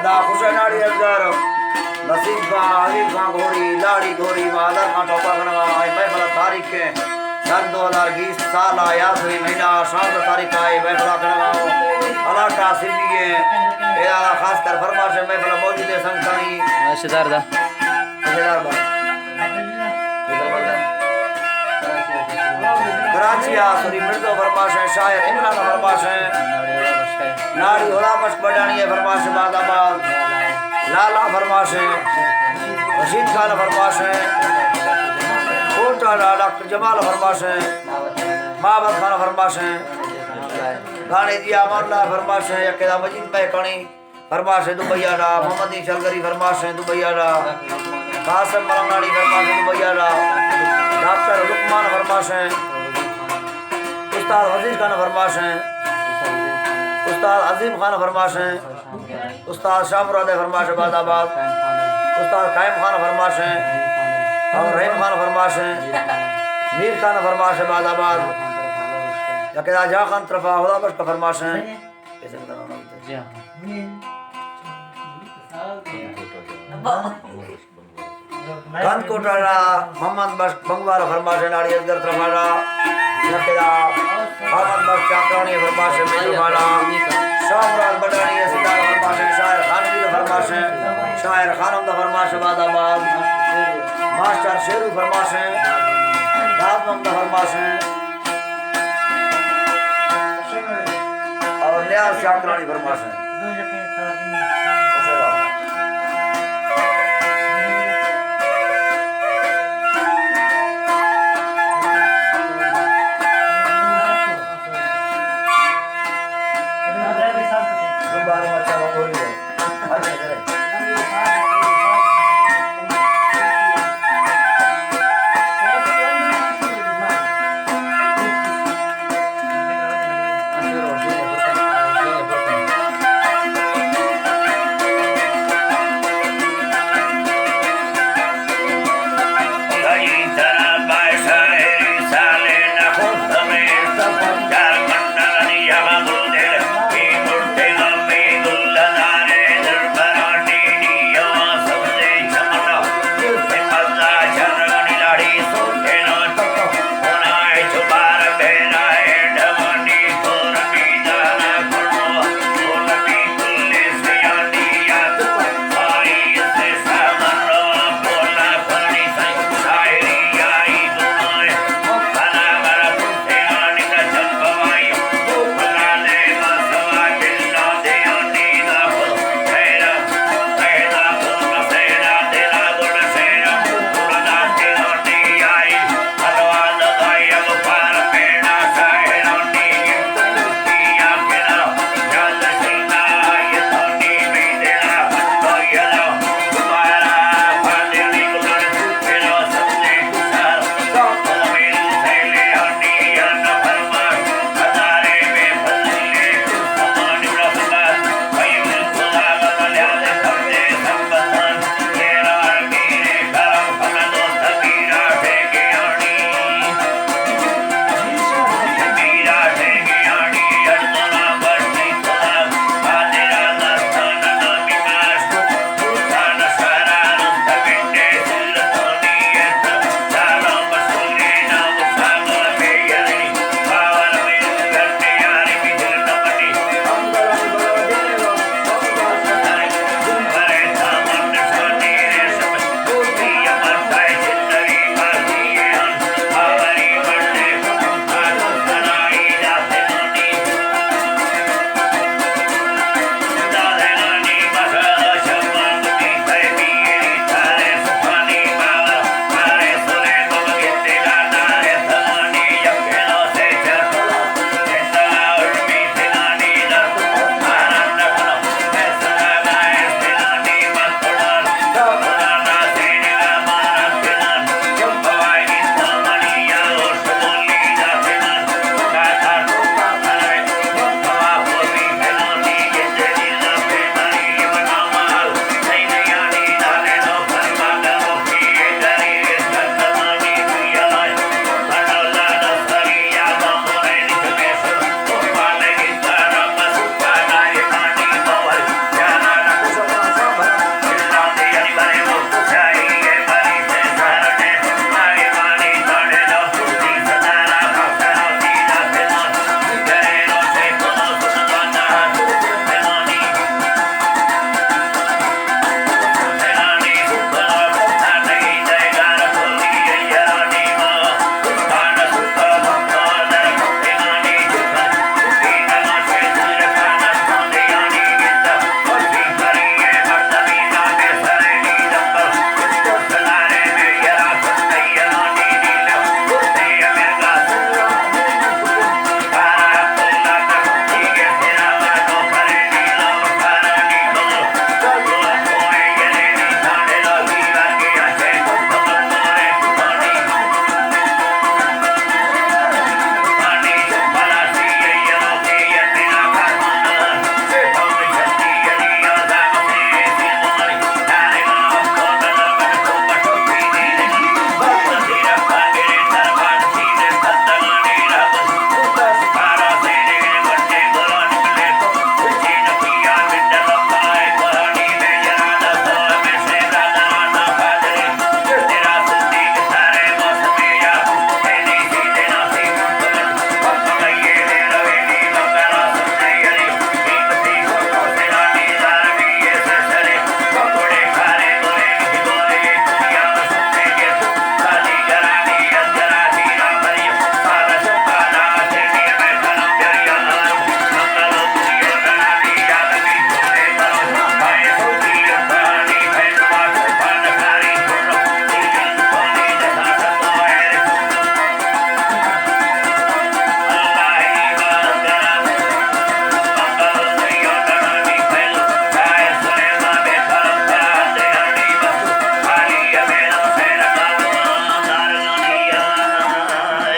अदा खुशनाड़ी अजगर नसीब का अलीफ का घोड़ी लाड़ी घोड़ी मादर का टोपा गणवा महफल तारीख के सन 2020 साल यात्री महीना शाम तारीख आए महफल गणवा अला का सिंधिए एला खास कर फरमाश महफल मौजूद संगतानी रिश्तेदार दा कराची आसुरी मिर्जो फरमाश है शायर इमरान फरमाश है नाड़ी होला मश्क बडानी है फरमाश बादाबाद लाला फरमाश है रशीद खान फरमाश है कोटा डॉक्टर जमाल फरमाश है माबद खान फरमाश है गाने दिया अमरला फरमाश है अकेला मजीद पे कणी फरमाश है दुबैया रा मोहम्मदी चलगरी फरमाश है दुबैया रा कासिम मरंगाड़ी फरमाश है दुबैया रा डॉक्टर लुकमान फरमाश है उस्ताद अजीज खान फरमाश है उस्ताद अजीम खान फरमाश है उस्ताद शाहमुराद फरमाश है बादाबाद उस्ताद कायम खान फरमाश है और रहीम खान फरमाश है मीर खान फरमाश है बादाबाद यकेदा जहाँ खान तरफा हुदा बश का फरमाश है कैसे बताना कान कोटारा मोहम्मद बश बंगवार फरमाश है नाड़ी असगर तरफारा यकेदा मोहम्मद बश चाकरानी फरमाश है मेहरबाना शाहमुराद बडानी है सितार फरमाश है शायर खानवी का फरमाश है शायर खानम का फरमाश है बादाबाद मास्टर शेरू फरमाश है दादम का फरमाश है और न्याज चाकरानी फरमाश है